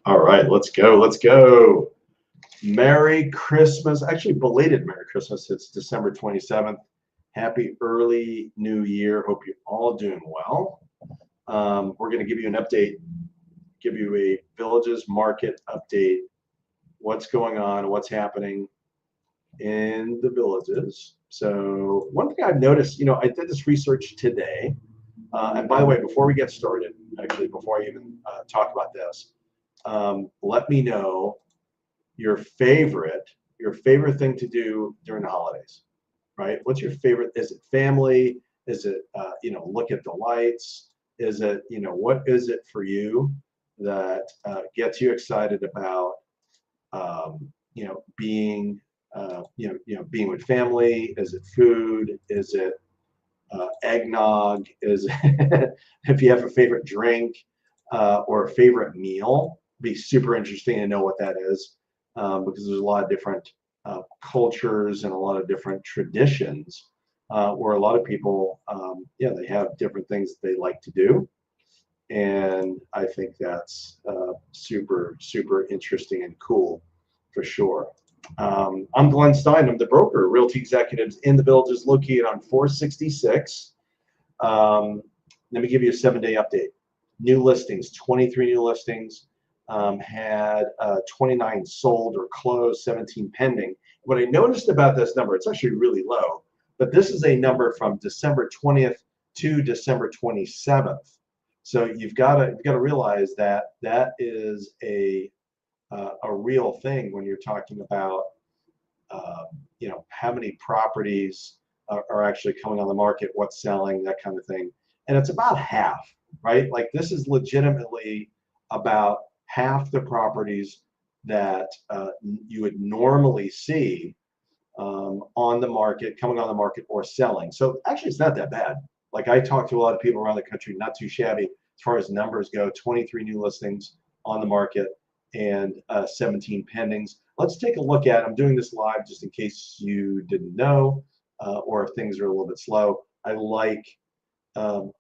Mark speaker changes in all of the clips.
Speaker 1: All right, let's go. Let's go. Merry Christmas. Actually, belated Merry Christmas. It's December 27th. Happy early New Year. Hope you're all doing well. We're going to give you an update, give you a villages market update, what's going on, what's happening in the villages. So one thing I've noticed, I did this research today. And by the way, before we get started, actually, before I even talk about this, let me know your favorite thing to do during the holidays, right? What's your favorite? Is it family? Is it look at the lights? Is it what is it for you that gets you excited about being being with family? Is it food? Is it eggnog? Is it if you have a favorite drink or a favorite meal? Be super interesting to know what that is, because there's a lot of different cultures and a lot of different traditions where a lot of people, they have different things they like to do, and I think that's super, super interesting and cool for sure. I'm Glenn Stein. I'm the broker, Realty Executives in the Villages, located on 466. Let me give you a 7-day update. New listings, 23 new listings. Had 29 sold or closed, 17 pending. What I noticed about this number, it's actually really low, but this is a number from December 20th to December 27th. So you've got to realize that that is a real thing when you're talking about how many properties are actually coming on the market, what's selling, that kind of thing. And it's about half, right? Like this is legitimately about half the properties that you would normally see on the market, coming on the market or selling. So actually it's not that bad. Like I talked to a lot of people around the country, not too shabby as far as numbers go. 23 new listings on the market and 17 pendings. Let's take a look at, I'm doing this live just in case you didn't know, or if things are a little bit slow. I like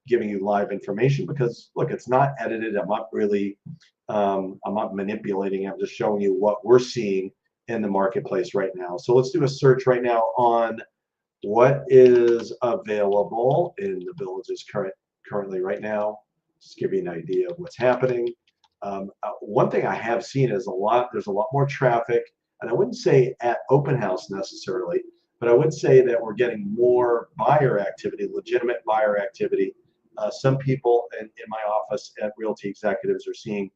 Speaker 1: giving you live information because look, it's not edited. I'm not really, I'm not manipulating. I'm just showing you what we're seeing in the marketplace right now. So let's do a search right now on what is available in the villages currently right now. Just give you an idea of what's happening. One thing I have seen is there's a lot more traffic, and I wouldn't say at open house necessarily, but I would say that we're getting more buyer activity, legitimate buyer activity. Some people in my office at Realty Executives are seeing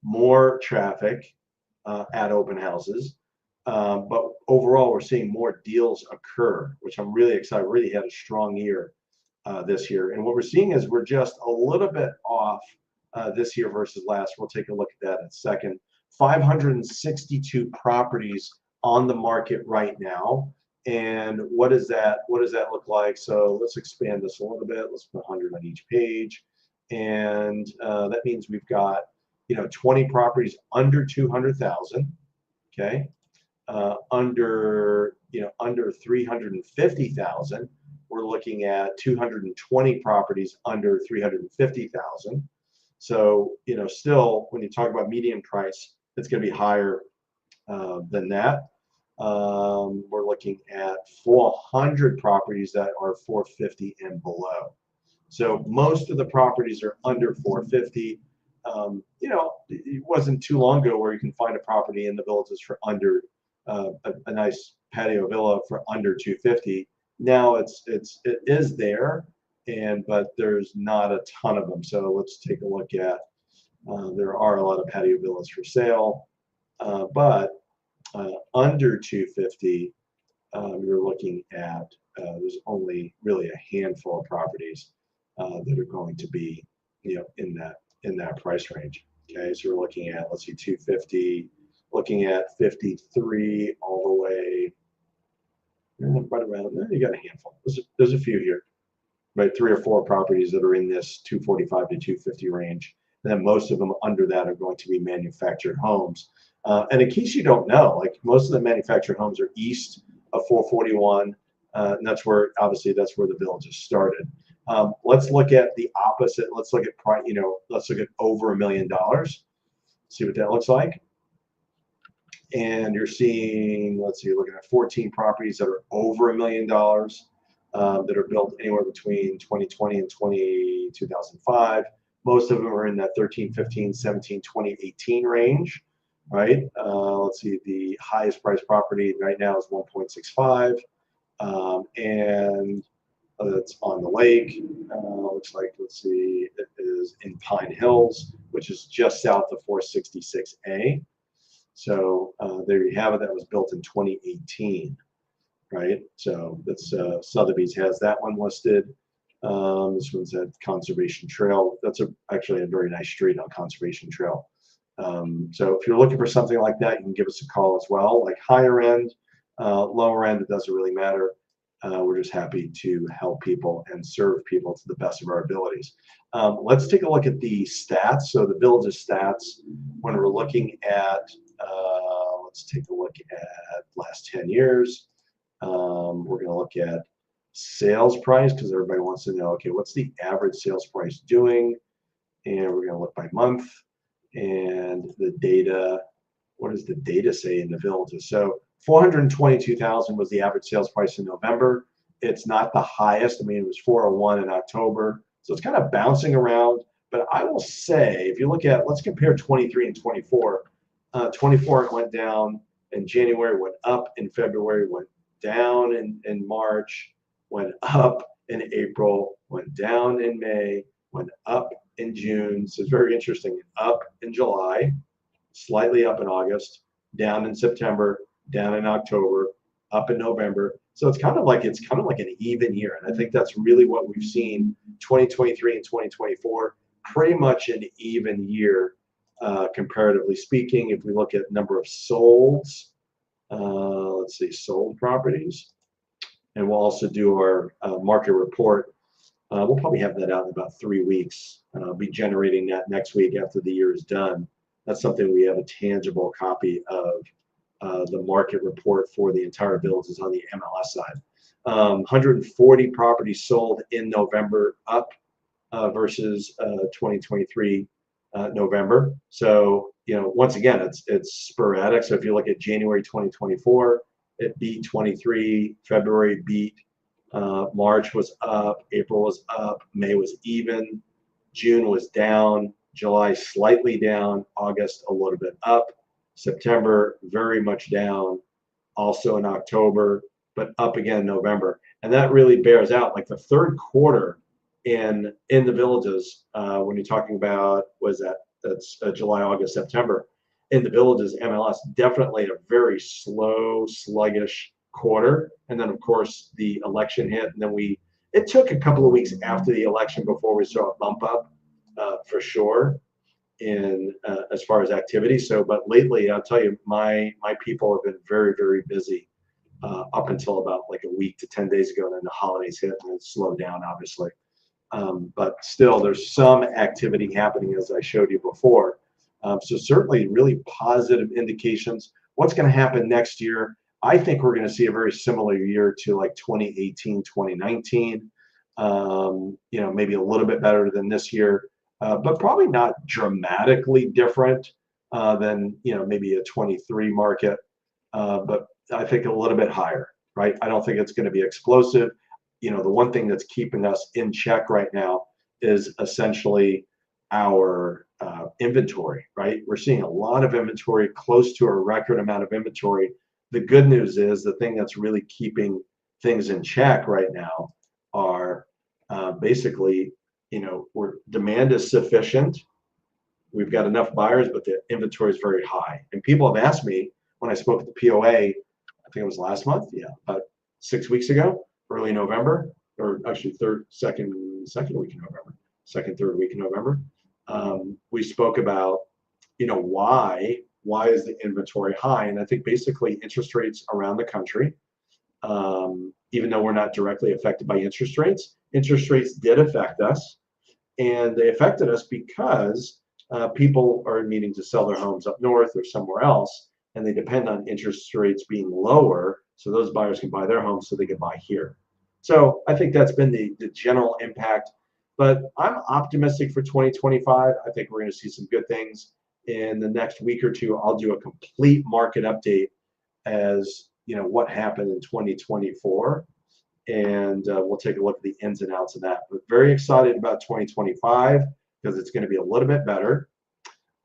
Speaker 1: more traffic at open houses, but overall we're seeing more deals occur, which I'm really excited. Really had a strong year this year, and what we're seeing is we're just a little bit off this year versus last. We'll take a look at that in a second. 562 properties on the market right now. And what does that look like? So let's expand this a little bit. Let's put 100 on each page. And that means we've got 20 properties under 200,000. Okay. Under 350,000. We're looking at 220 properties under 350,000. So, still, when you talk about median price, it's going to be higher than that. We're looking at 400 properties that are 450 and below. So most of the properties are under 450. It wasn't too long ago where you can find a property in the villages for under a nice patio villa for under 250. Now it is there. But there's not a ton of them. So let's take a look at, there are a lot of patio villas for sale, but under 250, you're looking at, there's only really a handful of properties that are going to be, in that price range. Okay, so we're looking at, let's see, 250, looking at 53 all the way, right around there. You got a handful. There's a few here. Right, 3 or 4 properties that are in this 245 to 250 range. And then most of them under that are going to be manufactured homes. And in case you don't know, like most of the manufactured homes are east of 441. And that's where the villages started. Let's look at the opposite. Let's look at over $1 million. See what that looks like. And you're seeing, let's see, you're looking at 14 properties that are over $1 million, that are built anywhere between 2020 and 2005. Most of them are in that 13, 15, 17, 20, 18 range, right? Let's see, the highest priced property right now is 1.65, and it's on the lake. Looks like, let's see, it is in Pine Hills, which is just south of 466A. So there you have it. That was built in 2018, right? So that's Sotheby's has that one listed. This one's at Conservation Trail. That's actually a very nice street on Conservation Trail. So if you're looking for something like that, you can give us a call as well. Like higher end, lower end, it doesn't really matter. We're just happy to help people and serve people to the best of our abilities. Let's take a look at the stats. So the Village's stats, when we're looking at, let's take a look at last 10 years. We're going to look at sales price because everybody wants to know, okay, what's the average sales price doing? And we're going to look by month. And the data, what does the data say in the Villages? So 422,000 was the average sales price in November. It's not the highest. I mean, it was 401 in October. So it's kind of bouncing around. But I will say, if you look at, let's compare 23 and 24. 24 it went down in January, went up in February, went down in March, went up in April, went down in May, went up in June. So it's very interesting. Up in July, slightly up in August, down in September, down in October, up in November. So it's kind of like an even year. And I think that's really what we've seen 2023 and 2024, pretty much an even year, comparatively speaking. If we look at number of solds, let's see, sold properties, and we'll also do our market report. We'll probably have that out in about 3 weeks. I'll be generating that next week after the year is done. That's something we have a tangible copy of. The market report for the entire Village is on the MLS side. 140 properties sold in November, up versus 2023 November. So, once again, it's sporadic. So if you look at January 2024, it beat 23. February beat. March was up. April was up. May was even. June was down. July slightly down. August a little bit up. September very much down. Also in October, but up again in November. And that really bears out. Like the third quarter in the Villages, when you're talking about, that's July, August, September, in the Villages MLS, definitely a very slow, sluggish quarter. And then of course the election hit, and then it took a couple of weeks after the election before we saw a bump up, for sure, in as far as activity. So, but lately, I'll tell you, my people have been very, very busy up until about like a week to 10 days ago. Then the holidays hit and it slowed down, obviously. But still, there's some activity happening, as I showed you before. So certainly really positive indications. What's going to happen next year? I think we're going to see a very similar year to like 2018, 2019. Maybe a little bit better than this year, but probably not dramatically different than maybe a 23 market. But I think a little bit higher, right? I don't think it's going to be explosive. The one thing that's keeping us in check right now is essentially our inventory, right? We're seeing a lot of inventory, close to a record amount of inventory. The good news is the thing that's really keeping things in check right now are basically, where demand is sufficient. We've got enough buyers, but the inventory is very high. And people have asked me when I spoke at the POA, I think it was last month, about 6 weeks ago, early November, or actually second week in November, third week in November. We spoke about, why is the inventory high? And I think basically interest rates around the country, even though we're not directly affected by interest rates did affect us. And they affected us because people are needing to sell their homes up north or somewhere else, and they depend on interest rates being lower so those buyers can buy their homes so they can buy here. So I think that's been the general impact. But I'm optimistic for 2025. I think we're going to see some good things. in the next week or two, I'll do a complete market update as what happened in 2024, and we'll take a look at the ins and outs of that. But very excited about 2025 because it's going to be a little bit better,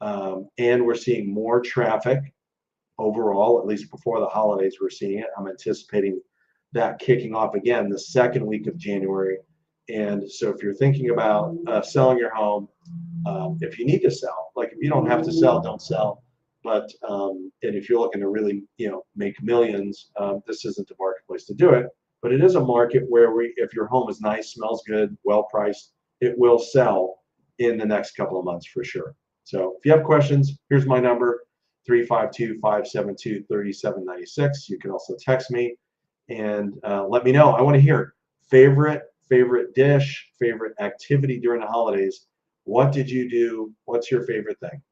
Speaker 1: and we're seeing more traffic overall. At least before the holidays, we're seeing it. I'm anticipating that kicking off again the second week of January. And so if you're thinking about selling your home, if you need to sell, like if you don't have to sell, don't sell. But and if you're looking to really, make millions, this isn't the marketplace to do it. But it is a market where if your home is nice, smells good, well priced, it will sell in the next couple of months for sure. So if you have questions, here's my number, 352-572-3796. You can also text me and let me know. I want to hear favorite dish, favorite activity during the holidays. What did you do? What's your favorite thing?